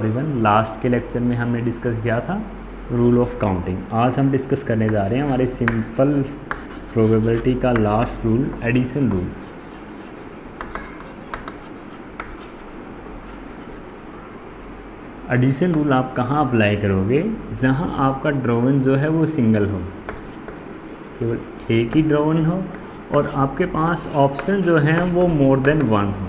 Even last के lecture में हमने डिस्कस किया था रूल ऑफ काउंटिंग। आज हम डिस्कस करने जा रहे हैं हमारे सिंपल प्रोबेबिलिटी का last rule, addition rule. Addition rule आप कहाँ अप्लाई करोगे? जहाँ आपका ड्रॉवन जो है वो सिंगल हो, केवल एक ही ड्रॉवन हो और आपके पास ऑप्शन जो हैं वो मोर देन वन हो।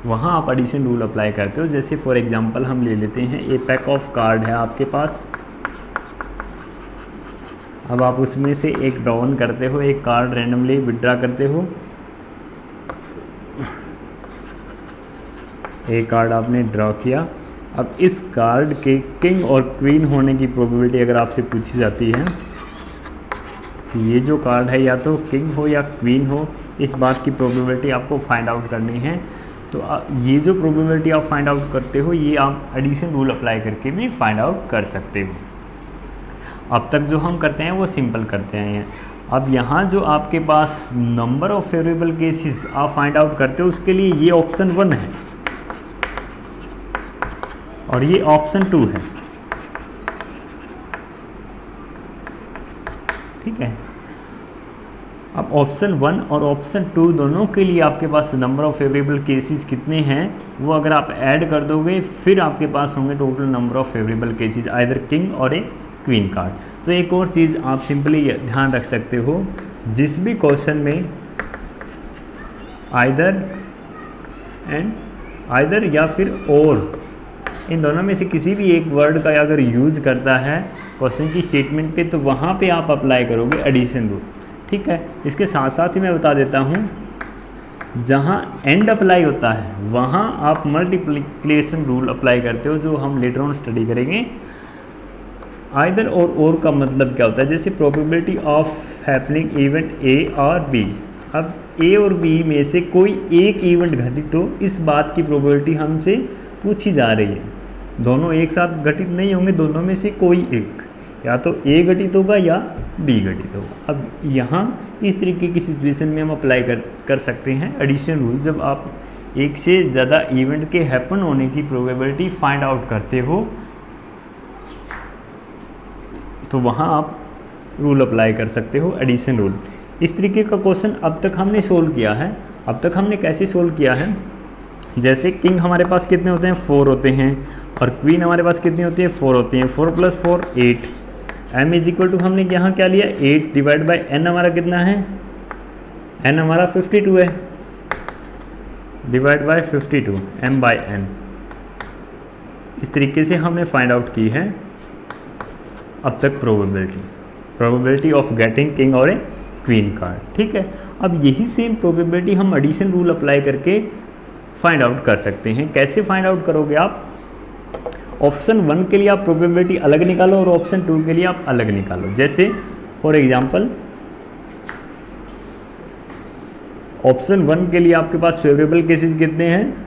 वहाँ आप एडिशन रूल अप्लाई करते हो। जैसे फॉर एग्जांपल हम ले लेते हैं ए पैक ऑफ कार्ड है आपके पास। अब आप उसमें से एक ड्रॉन करते हो, एक कार्ड रैंडमली विड्रा करते हो। एक कार्ड आपने ड्रॉ किया। अब इस कार्ड के किंग और क्वीन होने की प्रोबेबिलिटी अगर आपसे पूछी जाती है कि ये जो कार्ड है या तो किंग हो या क्वीन हो, इस बात की प्रोबेबिलिटी आपको फाइंड आउट करनी है। तो ये जो प्रोबेबिलिटी आप फाइंड आउट करते हो ये आप एडिशन रूल अप्लाई करके भी फाइंड आउट कर सकते हो। अब तक जो हम करते हैं वो सिंपल करते हैं। अब यहाँ जो आपके पास नंबर ऑफ फेवरेबल केसेस आप फाइंड आउट करते हो उसके लिए ये ऑप्शन 1 है और ये ऑप्शन 2 है, ठीक है। अब ऑप्शन 1 और ऑप्शन 2 दोनों के लिए आपके पास नंबर ऑफ फेवरेबल केसेस कितने हैं वो अगर आप ऐड कर दोगे फिर आपके पास होंगे total number of favourable cases, either king और ए क्वीन कार्ड। तो एक और चीज़ आप सिंपली ध्यान रख सकते हो, जिस भी क्वेश्चन में आइदर या फिर और, इन दोनों में से किसी भी एक वर्ड का अगर यूज करता है क्वेश्चन की स्टेटमेंट पे तो वहाँ पे आप अप्लाई करोगे एडिशन रूल, ठीक है। इसके साथ साथ ही मैं बता देता हूँ, जहाँ एंड अप्लाई होता है वहाँ आप मल्टीप्लिकेशन रूल अप्लाई करते हो, जो हम लेटर ऑन स्टडी करेंगे। आइदर और का मतलब क्या होता है? जैसे प्रोबेबिलिटी ऑफ हैपनिंग इवेंट ए और बी। अब ए और बी में से कोई एक इवेंट घटित हो, इस बात की प्रोबेबिलिटी हमसे पूछी जा रही है। दोनों एक साथ घटित नहीं होंगे, दोनों में से कोई एक, या तो ए घटित होगा या बी घटित होगा। अब यहाँ इस तरीके की सिचुएशन में हम अप्लाई कर सकते हैं एडिशन रूल। जब आप एक से ज़्यादा इवेंट के हैपन होने की प्रोबेबिलिटी फाइंड आउट करते हो तो वहाँ आप रूल अप्लाई कर सकते हो, एडिशन रूल। इस तरीके का क्वेश्चन अब तक हमने सोल्व किया है। अब तक हमने कैसे सोल्व किया है? जैसे किंग हमारे पास कितने होते हैं? 4 होते हैं और क्वीन हमारे पास कितनी होती है? 4 होती हैं। 4 + 4 8। m इज इक्वल टू हमने यहाँ क्या लिया? 8 डिवाइड बाई n हमारा कितना है? n हमारा 52 है, डिवाइड बाई 52 m/n। इस तरीके से हमने फाइंड आउट की है अब तक प्रोबेबिलिटी ऑफ गेटिंग किंग और ए क्वीन कार्ड, ठीक है। अब यही सेम प्रोबेबिलिटी हम एडिशन रूल अप्लाई करके फाइंड आउट कर सकते हैं। कैसे फाइंड आउट करोगे आप? ऑप्शन 1 के लिए आप प्रोबेबिलिटी अलग निकालो और ऑप्शन 2 के लिए आप अलग निकालो। जैसे फॉर एग्जांपल ऑप्शन 1 के लिए आपके पास फेवरेबल केसेस कितने हैं?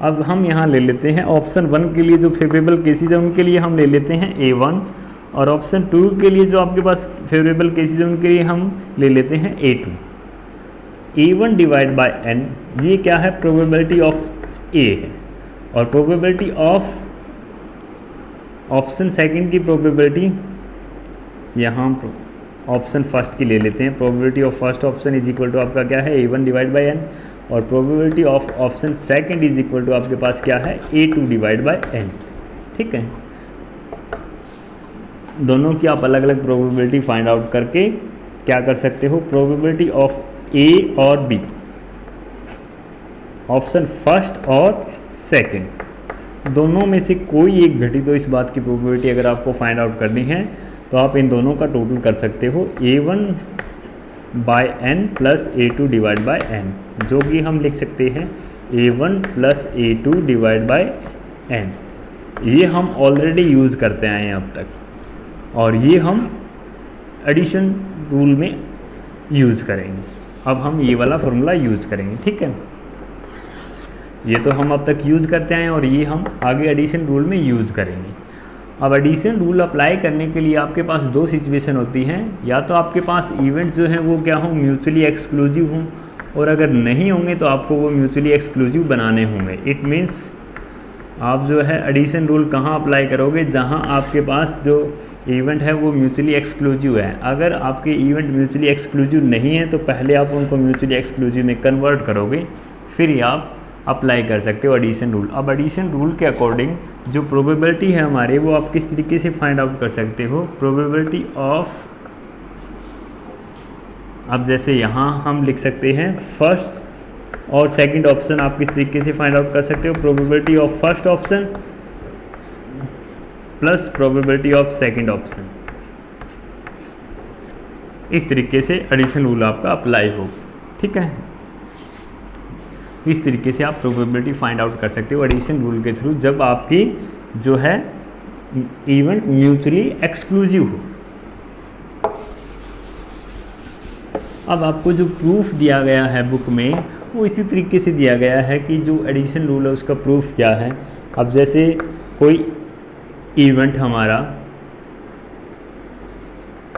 अब हम यहाँ ले लेते हैं ऑप्शन 1 के लिए जो फेवरेबल केसेस हैं उनके लिए हम ले लेते हैं A1 और ऑप्शन 2 के लिए जो आपके पास फेवरेबल केसेस हैं उनके लिए हम ले लेते हैं A2। A1 divide by n, ये क्या है? प्रोबेबिलिटी ऑफ A है और प्रोबेबिलिटी ऑफ ऑप्शन सेकंड की प्रोबेबिलिटी यहाँ ऑप्शन फर्स्ट की ले लेते हैं। Probability of first option is equal to आपका क्या है? A1 डिवाइड बाई n और probability of option second is equal to आपके पास क्या है? A2 डिवाइड बाई n, ठीक है। दोनों की आप अलग अलग प्रोबेबिलिटी फाइंड आउट करके क्या कर सकते हो? प्रोबेबिलिटी ऑफ A और B, ऑप्शन फर्स्ट और सेकंड, दोनों में से कोई एक घटित हो, इस बात की प्रोबेबिलिटी अगर आपको फाइंड आउट करनी है तो आप इन दोनों का टोटल कर सकते हो A1 by n plus A2 divide by n, जो कि हम लिख सकते हैं A1 plus A2 divide by n। ये हम ऑलरेडी यूज़ करते आए हैं अब तक और ये हम एडिशन रूल में यूज़ करेंगे। अब हम ये वाला फॉर्मूला यूज़ करेंगे, ठीक है। ये तो हम अब तक यूज़ करते आए हैं और ये हम आगे एडिशन रूल में यूज़ करेंगे। अब एडिशन रूल अप्लाई करने के लिए आपके पास दो सिचुएशन होती हैं, या तो आपके पास इवेंट जो है वो क्या हो, म्यूचुअली एक्सक्लूसिव हों, और अगर नहीं होंगे तो आपको वो म्यूचुअली एक्सक्लूसिव बनाने होंगे। इट मीन्स आप जो है एडिशन रूल कहाँ अप्लाई करोगे, जहाँ आपके पास जो इवेंट है वो म्यूचुअली एक्सक्लूसिव है। अगर आपके इवेंट म्यूचुअली एक्सक्लूसिव नहीं है तो पहले आप उनको म्यूचुअली एक्सक्लूसिव में कन्वर्ट करोगे, फिर ही आप अप्लाई कर सकते हो एडिशन रूल। अब एडिशन रूल के अकॉर्डिंग जो प्रोबेबिलिटी है हमारे, वो आप किस तरीके से फाइंड आउट कर सकते हो, प्रोबेबिलिटी ऑफ, अब जैसे यहाँ हम लिख सकते हैं फर्स्ट और सेकंड ऑप्शन, आप किस तरीके से फाइंड आउट कर सकते हो, probability of first option plus probability of second option. इस तरीके से एडिशन रूल आपका अप्लाई हो, ठीक है। इस तरीके से आप प्रोबेबिलिटी फाइंड आउट कर सकते हो एडिशन रूल के थ्रू, जब आपकी जो है इवेंट म्यूचुअली एक्सक्लूसिव हो। अब आपको जो प्रूफ दिया गया है बुक में, वो इसी तरीके से दिया गया है कि जो एडिशन रूल है उसका प्रूफ क्या है। अब जैसे कोई इवेंट हमारा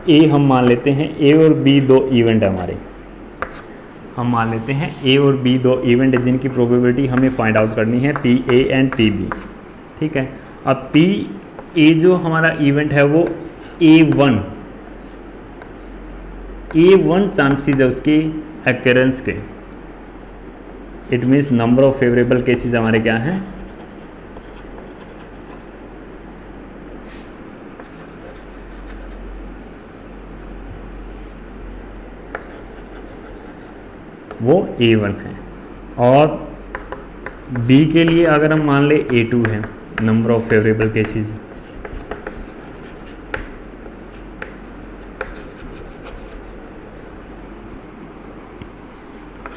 ए, हम मान लेते हैं ए और बी दो इवेंट हमारे, हम मान लेते हैं ए और बी दो इवेंट है जिनकी प्रोबेबिलिटी हमें फाइंड आउट करनी है, P A and P B, ठीक है। अब पी ए जो हमारा इवेंट है वो ए1 चांसेस है उसके अकरेंस के। It means number of favourable cases हमारे क्या हैं, वो A1 है, और B के लिए अगर हम मान ले A2 है नंबर ऑफ फेवरेबल केसेस।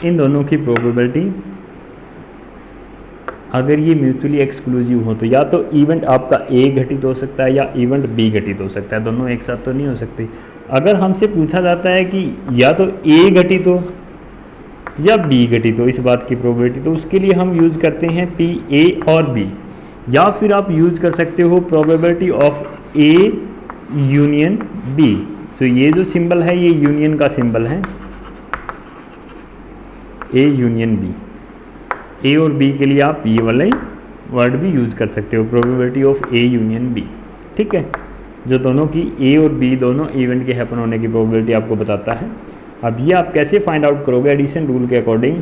इन दोनों की प्रोबेबिलिटी अगर ये म्यूचुअली एक्सक्लूसिव हो तो या तो इवेंट आपका A घटित हो सकता है या इवेंट B घटित हो सकता है, दोनों एक साथ तो नहीं हो सकते। अगर हमसे पूछा जाता है कि या तो A घटित हो या B घटित हो, इस बात की प्रोबेबिलिटी, तो उसके लिए हम यूज़ करते हैं P A और B, या फिर आप यूज़ कर सकते हो probability of A union B। तो ये जो सिंबल है ये यूनियन का सिंबल है, A यूनियन B। A और B के लिए आप ये वाले वर्ड भी यूज़ कर सकते हो, probability of A union B, ठीक है, जो दोनों की A और B दोनों इवेंट के हैपन होने की प्रोबेबिलिटी आपको बताता है। अब ये आप कैसे फाइंड आउट करोगे एडिशन रूल के according,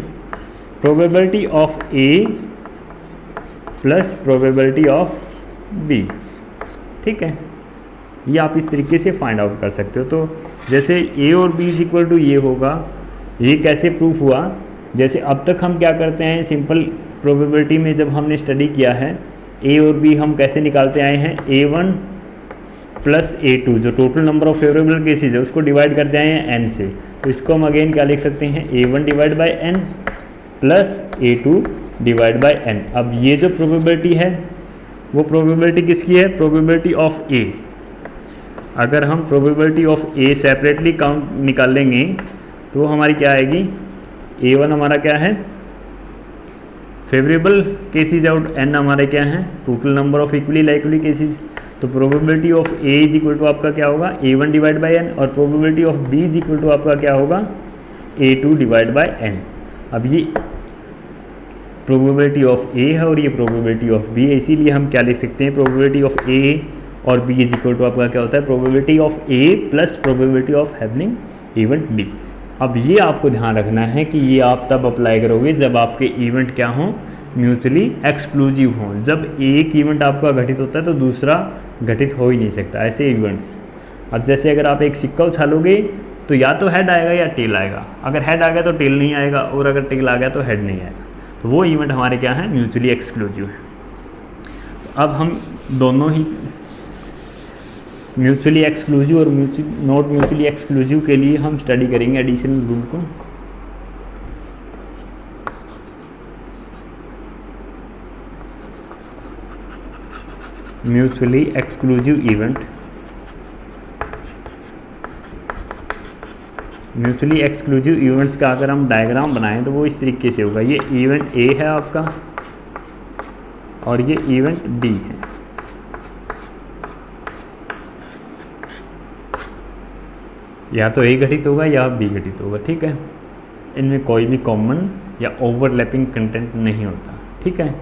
probability of A plus probability of B, ठीक है। ये आप इस तरीके से फाइंड आउट कर सकते हो। तो जैसे A और B इज इक्वल टू ये होगा, ये कैसे प्रूफ हुआ, जैसे अब तक हम क्या करते हैं सिंपल प्रोबेबिलिटी में जब हमने स्टडी किया है A और B हम कैसे निकालते आए हैं, A1 प्लस A2 जो total number of favourable cases है उसको डिवाइड करते आए हैं n से, तो इसको हम अगेन क्या लिख सकते हैं, A1 divide by n plus A2 divide by n। अब ये जो प्रोबेबिलिटी है वो प्रोबेबिलिटी किसकी है, प्रोबेबिलिटी ऑफ A। अगर हम probability of A separately count निकालेंगे तो हमारी क्या आएगी, A1 हमारा क्या है फेवरेबल केसेज आउट, n हमारे क्या हैं total number of equally likely cases. तो probability of A is equal to आपका क्या होगा, A1 डिवाइड बाई n, और probability of B is equal to आपका क्या होगा, A2 डिवाइड बाई n। अब ये प्रोबेबिलिटी ऑफ A है और ये प्रोबेबिलिटी ऑफ B है, इसीलिए हम क्या लिख सकते हैं, प्रोबेबिलिटी ऑफ A और B इज इक्वल टू आपका क्या होता है, probability of A plus probability of happening event B। अब ये आपको ध्यान रखना है कि ये आप तब अप्लाई करोगे जब आपके इवेंट क्या हों, म्यूचुअली एक्सक्लूसिव हों। जब एक इवेंट आपका घटित होता है तो दूसरा घटित हो ही नहीं सकता, ऐसे इवेंट्स। अब जैसे अगर आप एक सिक्का उछालोगे तो या तो हेड आएगा या टेल आएगा, अगर हेड आ गया तो टेल नहीं आएगा, और अगर टेल आ गया तो हेड नहीं आएगा, तो वो इवेंट हमारे क्या है, म्यूचुअली एक्सक्लूसिव है। अब हम दोनों ही म्यूचुअली एक्सक्लूसिव और नॉट म्यूचुअली एक्सक्लूसिव के लिए हम स्टडी करेंगे एडिशन रूल को। Mutually exclusive event, mutually exclusive events का अगर हम डायग्राम बनाएं तो वो इस तरीके से होगा, ये इवेंट A है आपका और ये इवेंट B है, या तो ए घटित होगा या बी घटित होगा, ठीक है। इनमें कोई भी कॉमन या ओवरलैपिंग कंटेंट नहीं होता, ठीक है।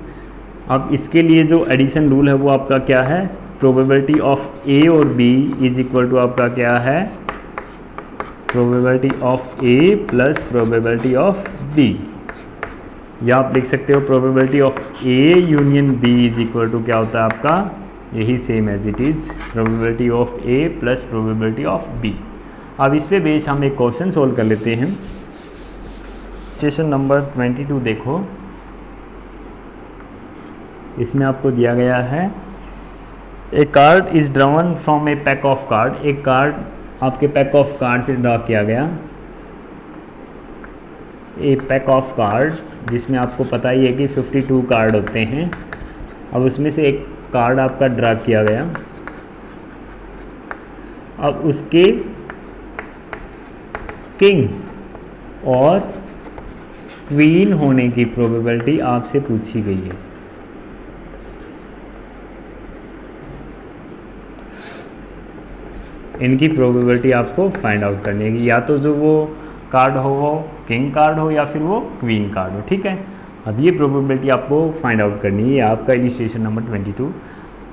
अब इसके लिए जो एडिशन रूल है वो आपका क्या है, प्रोबेबिलिटी ऑफ ए और बी इज इक्वल टू आपका क्या है, probability of A plus probability of B, या आप लिख सकते हो probability of A union B is equal to क्या होता है आपका, यही same as it is probability of A plus probability of B. अब इस पे बेस हम एक क्वेश्चन सोल्व कर लेते हैं। क्वेश्चन नंबर 22 देखो, इसमें आपको दिया गया है a card is drawn from a pack of card, एक कार्ड आपके पैक ऑफ कार्ड से ड्रॉ किया गया, ए पैक ऑफ कार्ड जिसमें आपको पता ही है कि 52 कार्ड होते हैं। अब उसमें से एक कार्ड आपका ड्रॉ किया गया, अब उसके किंग और क्वीन होने की प्रोबेबिलिटी आपसे पूछी गई है। इनकी प्रोबेबिलिटी आपको फाइंड आउट करनी है, या तो जो वो कार्ड हो वो किंग कार्ड हो या फिर वो क्वीन कार्ड हो, ठीक है। अब ये प्रोबेबिलिटी आपको फाइंड आउट करनी है, आपका इलिस्ट्रेशन नंबर 22।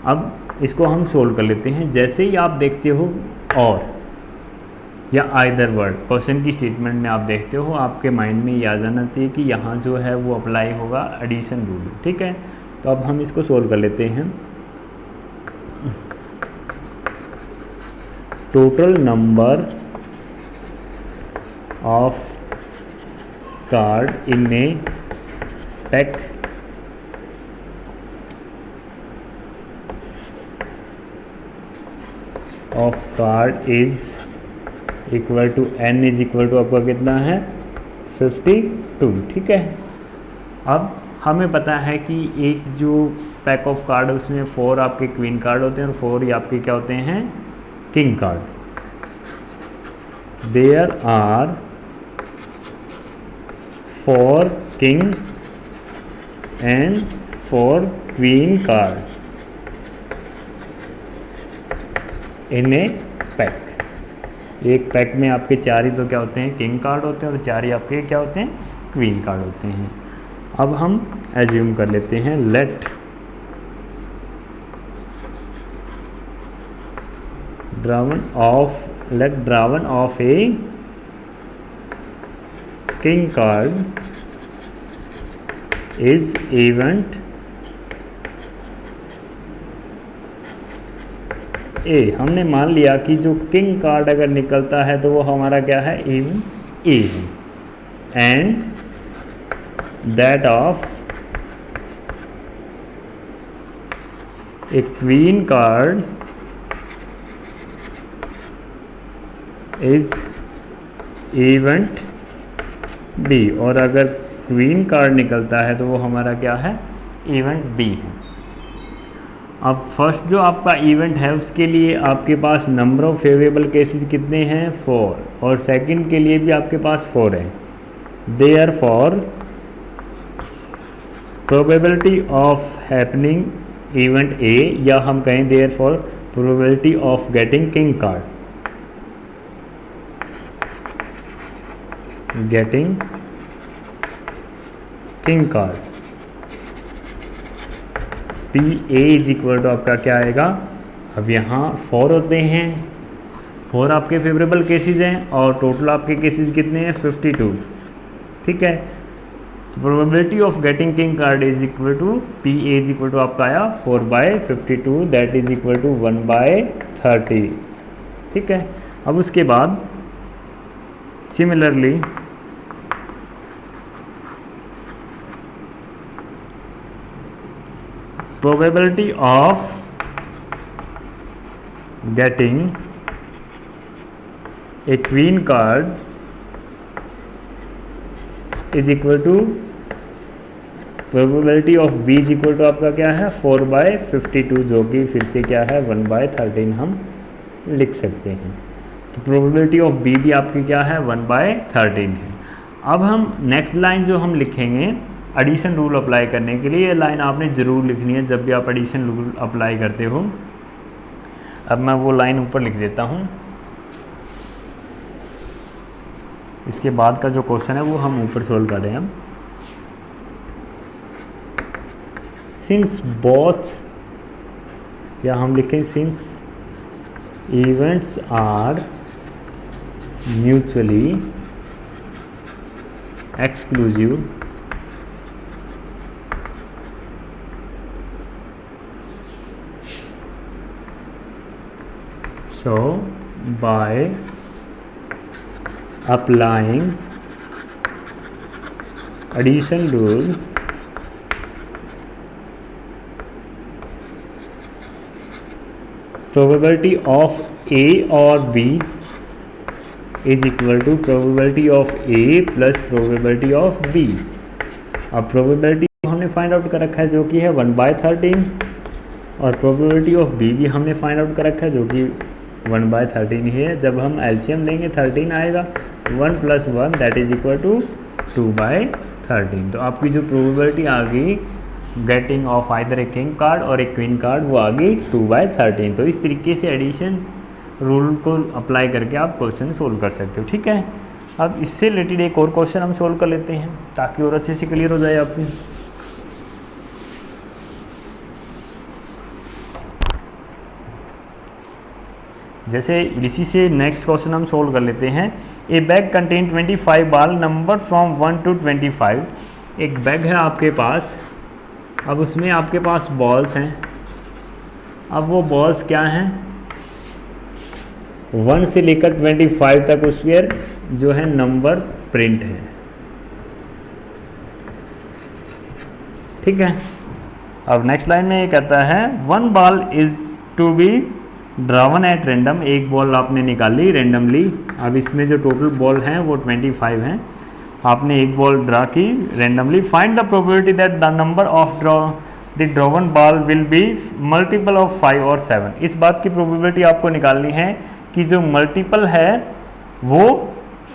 अब इसको हम सोल्व कर लेते हैं। जैसे ही आप देखते हो और या आइदर वर्ड क्वेश्चन की स्टेटमेंट में आप देखते हो, आपके माइंड में ये आ जाना चाहिए कि यहाँ जो है वो अप्लाई होगा एडिशन रूल, ठीक है। तो अब हम इसको सोल्व कर लेते हैं। Total number of card in a pack of card is equal to n is equal to आपका कितना है 52, ठीक है। अब हमें पता है कि एक जो पैक ऑफ कार्ड है उसमें 4 आपके क्वीन कार्ड होते हैं और 4 ही आपके क्या होते हैं, king card. There are 4 king and 4 queen card in a pack. एक पैक में आपके 4 ही तो क्या होते हैं, किंग कार्ड होते हैं और 4 ही आपके क्या होते हैं, क्वीन कार्ड होते हैं। अब हम एज्यूम कर लेते हैं, let drawn of a king card is event A. हमने मान लिया कि जो किंग कार्ड अगर निकलता है तो वो हमारा क्या है, इवेंट ए है, and that of a queen card is event B, और अगर क्वीन कार्ड निकलता है तो वो हमारा क्या है, इवेंट बी है। अब फर्स्ट जो आपका इवेंट है उसके लिए आपके पास नंबर ऑफ फेवरेबल केसेस कितने हैं, 4, और सेकंड के लिए भी आपके पास 4 है। Therefore probability of happening event A, या हम कहें therefore probability of getting king card, getting king card P A is equal to आपका क्या आएगा। अब यहाँ 4 होते हैं, 4 आपके फेवरेबल केसेस हैं और टोटल आपके केसेस कितने हैं, 52, ठीक है। तो probability of getting king card is equal to P A is equal to आपका आया 4/52, दैट इज इक्वल टू 1/30, ठीक है। अब उसके बाद similarly probability of getting a queen card is equal to probability of b is equal to आपका क्या है 4/52, जो कि फिर से क्या है 1/13 हम लिख सकते हैं। तो probability of b भी आपकी क्या है 1/13 है। अब हम नेक्स्ट लाइन जो हम लिखेंगे एडिशन रूल अप्लाई करने के लिए, ये लाइन आपने ज़रूर लिखनी है जब भी आप एडिशन रूल अप्लाई करते हो। अब मैं वो लाइन ऊपर लिख देता हूँ। इसके बाद का जो क्वेश्चन है वो हम ऊपर सोल्व कर रहे हैं। सिंस बोथ, या हम लिखें since events are mutually exclusive so by applying addition rule probability of A or B is equal to probability of A plus probability of B। अब probability हमने फाइंड आउट कर रखा है जो कि है 1/13, और probability of B भी हमने फाइंड आउट कर रखा है जो कि 1/13 ही है। जब हम एलसीएम लेंगे 13 आएगा, 1 + 1 दैट इज इक्वल टू 2/13। तो आपकी जो प्रोबेबिलिटी आ गई गेटिंग ऑफ आइदर ए किंग कार्ड और ए क्वीन कार्ड वो आ गई 2/13। तो इस तरीके से एडिशन रूल को अप्लाई करके आप क्वेश्चन सोल्व कर सकते हो। ठीक है, अब इससे रिलेटेड एक और क्वेश्चन हम सोल्व कर लेते हैं ताकि और अच्छे से क्लियर हो जाए आपकी। जैसे इसी से नेक्स्ट क्वेश्चन हम सोल्व कर लेते हैं। ए bag contain 25 ball number from 1 to 25। एक बैग है आपके पास, अब उसमें आपके पास बॉल्स हैं। अब वो बॉल्स क्या हैं, 1 से लेकर 25 तक उसमें जो है नंबर प्रिंट है। ठीक है, अब नेक्स्ट लाइन में ये कहता है 1 ball is to be drawn at random. एक बॉल आपने निकाली रेंडमली। अब इसमें जो टोटल बॉल हैं वो 25 हैं। आपने एक बॉल ड्रा की randomly. Find the probability that the number of the drawn ball will be multiple of 5 और 7। इस बात की प्रोबेबिलिटी आपको निकालनी है कि जो मल्टीपल है वो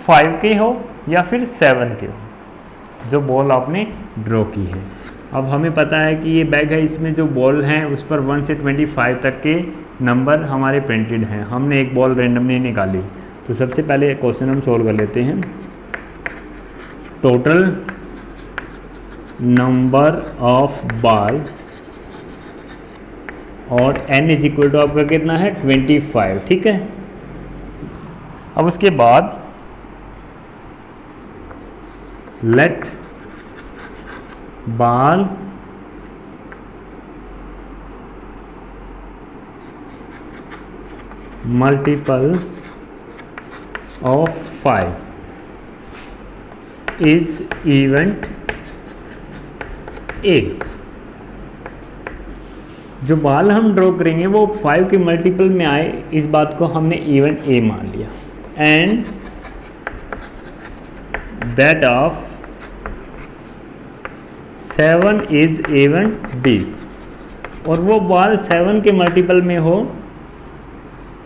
5 के हो या फिर 7 के हो जो बॉल आपने ड्रॉ की है। अब हमें पता है कि ये बैग है, इसमें जो बॉल हैं उस पर 1 से 25 तक के नंबर हमारे प्रिंटेड हैं। हमने एक बॉल रेंडमली निकाली। तो सबसे पहले क्वेश्चन हम सोल्व कर लेते हैं। टोटल नंबर ऑफ बॉल और n इज इक्वल टू आपका कितना है 25। ठीक है, अब उसके बाद let ball multiple of 5 is event A. जो बॉल हम ड्रॉ करेंगे वो 5 के मल्टीपल में आए, इस बात को हमने इवेंट ए मान लिया। And that of 7 is event B. और वो बॉल 7 के मल्टीपल में हो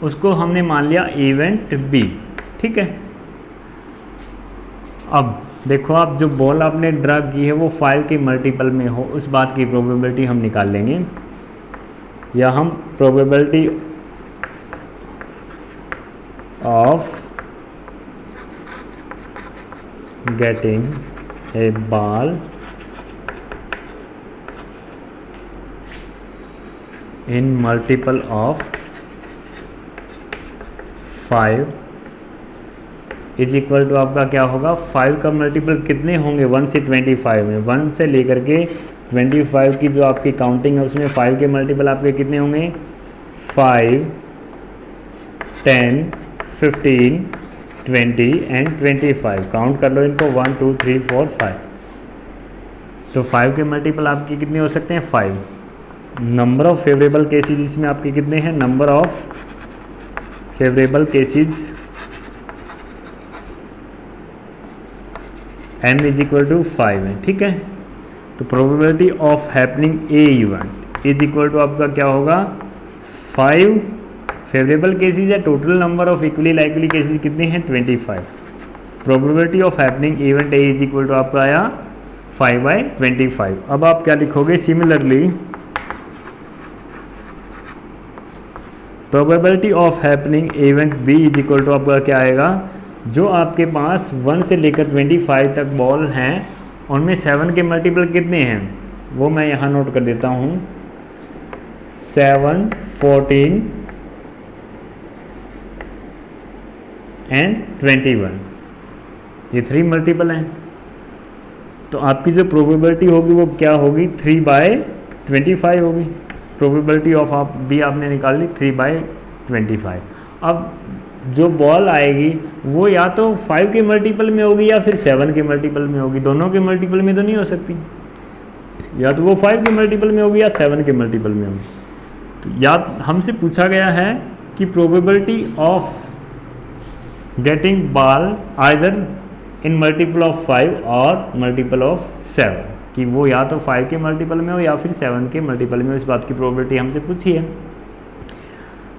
उसको हमने मान लिया इवेंट बी। ठीक है, अब देखो आप जो बॉल आपने ड्रा की है वो 5 के मल्टीपल में हो, उस बात की प्रोबेबिलिटी हम निकाल लेंगे। या हम probability of getting a ball in multiple of 5 is equal to आपका क्या होगा, 5 का मल्टीपल कितने होंगे 1 से 25 में। 1 से लेकर के 25 की जो आपकी काउंटिंग है उसमें 5 के मल्टीपल आपके कितने होंगे 5, 10, 15, 20 एंड 25। काउंट कर लो इनको 1, 2, 3, 4, 5। तो 5 के मल्टीपल आपके कितने हो सकते हैं 5। नंबर ऑफ फेवरेबल केसेस इसमें आपके कितने हैं, number of favourable cases m is equal to 5 है। ठीक है, तो probability of happening a event is equal to आपका क्या होगा 5 फेवरेबल केसेस या total number of equally likely cases कितने हैं 25। Probability of happening event A is equal to आपका आया 5/25। अब आप क्या लिखोगे, similarly probability of happening event B is equal to आपका क्या आएगा जो आपके पास 1 से लेकर 25 तक बॉल हैं उनमें 7 के मल्टीपल कितने हैं वो मैं यहाँ नोट कर देता हूँ। 7, 14 एंड 21, ये 3 मल्टीपल हैं। तो आपकी जो प्रोबेबिलिटी होगी वो क्या होगी, 3/25 होगी। प्रोबेबिलिटी ऑफ आप भी आपने निकाल ली 3/25। अब जो बॉल आएगी वो या तो 5 के मल्टीपल में होगी या फिर 7 के मल्टीपल में होगी, दोनों के मल्टीपल में तो नहीं हो सकती। या तो वो 5 के मल्टीपल में होगी या 7 के मल्टीपल में होगी। तो या हमसे पूछा गया है कि probability of getting ball either in multiple of 5 और मल्टीपल ऑफ 7, कि वो या तो 5 के मल्टीपल में हो या फिर 7 के मल्टीपल में हो, इस बात की प्रोबेबिलिटी हमसे पूछी है।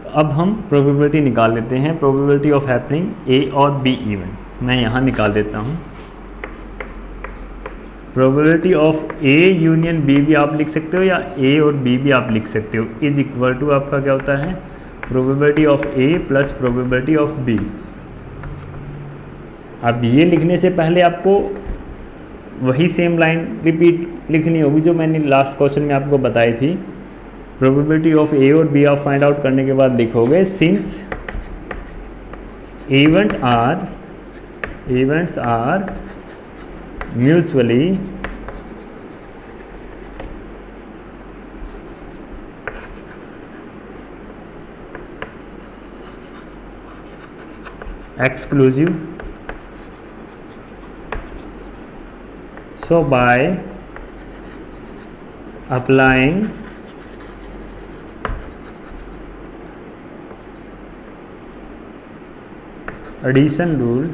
तो अब हम प्रोबेबिलिटी निकाल लेते हैं, प्रोबेबिलिटी ऑफ हैपनिंग ए और बी इवेंट। मैं यहाँ निकाल देता हूँ। Probability of A union B भी आप लिख सकते हो या ए और बी भी आप लिख सकते हो, इज इक्वल टू आपका क्या होता है, probability of A plus probability of B. अब ये लिखने से पहले आपको वही सेम लाइन रिपीट लिखनी होगी जो मैंने लास्ट क्वेश्चन में आपको बताई थी। प्रोबेबिलिटी ऑफ ए और बी आप फाइंड आउट करने के बाद लिखोगे since events are mutually exclusive, so by applying addition rule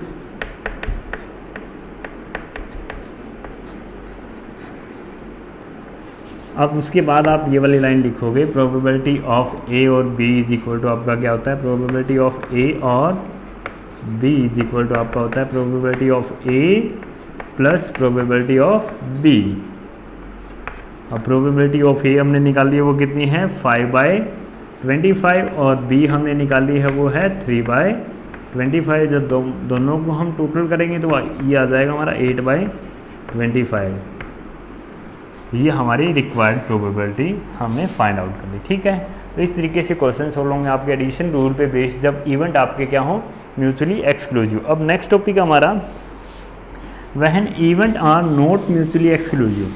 अब उसके बाद आप ये वाली लाइन लिखोगे, प्रोबेबिलिटी ऑफ ए और बी इज इक्वल टू आपका क्या होता है, प्रोबेबिलिटी ऑफ ए और बी इज इक्वल टू आपका होता है probability of A plus probability of B. अब प्रोबेबिलिटी ऑफ ए हमने निकाल दी है, वो कितनी है 5/25 और बी हमने निकाल ली है वो है 3/25। जब दोनों को हम टोटल करेंगे तो ये आ जाएगा हमारा 8/25। ये हमारी रिक्वायर्ड प्रोबेबिलिटी हमने फाइंड आउट कर ली। ठीक है, तो इस तरीके से क्वेश्चन सोल्व होंगे आपके एडिशन रूल पे बेस्ड जब इवेंट आपके क्या हो म्यूचुअली एक्सक्लूसिव। अब नेक्स्ट टॉपिक हमारा when event are not mutually exclusive.